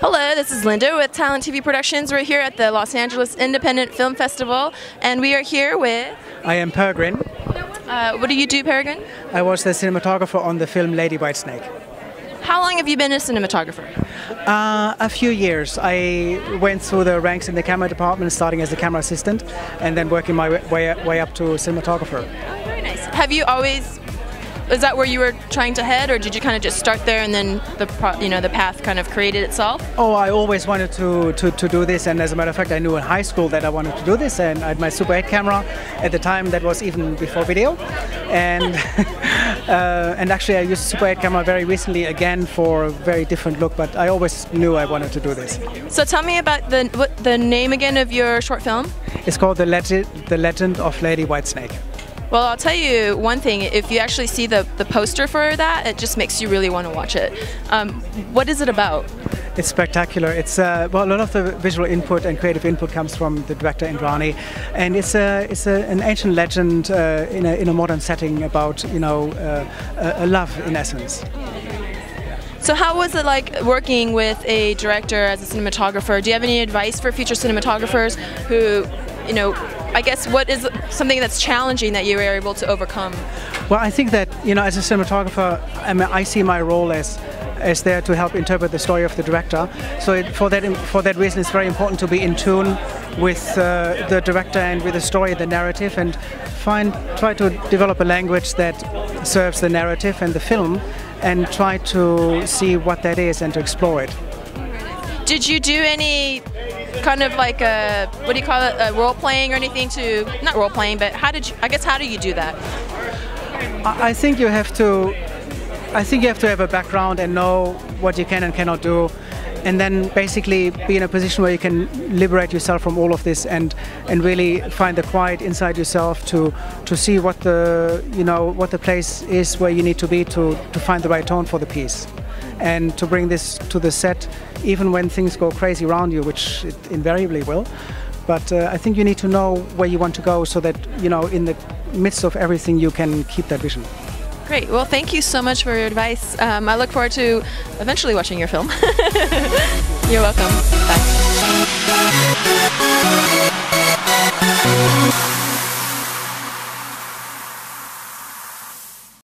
Hello, this is Linda with Talent TV Productions. We're here at the Los Angeles Independent Film Festival, and we are here with... I am Pergrin. What do you do, Pergrin? I was the cinematographer on the film Lady Whitesnake. How long have you been a cinematographer? A few years. I went through the ranks in the camera department, starting as a camera assistant, and then working my way up to cinematographer. Oh, very nice. Have you always... Is that where you were trying to head, or did you kind of just start there and then the path kind of created itself? Oh, I always wanted to do this, and as a matter of fact, I knew in high school that I wanted to do this, and I had my Super 8 camera at the time. That was even before video, and and actually I used Super 8 camera very recently again for a very different look. But I always knew I wanted to do this. So tell me about the name again of your short film. It's called The Legend of Lady Whitesnake. Well, I'll tell you one thing, if you actually see the poster for that, it just makes you really want to watch it. What is it about? It's spectacular. It's well, a lot of the visual input and creative input comes from the director Indrani, and it's an ancient legend in a modern setting about a love in essence. So how was it like working with a director as a cinematographer? Do you have any advice for future cinematographers who, I guess, what is something that's challenging that you were able to overcome? Well, I think that, as a cinematographer, I see my role as there to help interpret the story of the director. So for that reason, it's very important to be in tune with the director and with the story, the narrative, and try to develop a language that serves the narrative and the film, and try to see what that is and to explore it. Did you do any kind of like what do you call it, role playing or anything not role playing, but how do you do that? I think you have to have a background and know what you can and cannot do, and then basically be in a position where you can liberate yourself from all of this and really find the quiet inside yourself to see what the place is where you need to be to find the right tone for the piece, and to bring this to the set even when things go crazy around you, which it invariably will. But I think you need to know where you want to go so that in the midst of everything you can keep that vision. Great. Well, thank you so much for your advice. I look forward to eventually watching your film. You're welcome. Bye.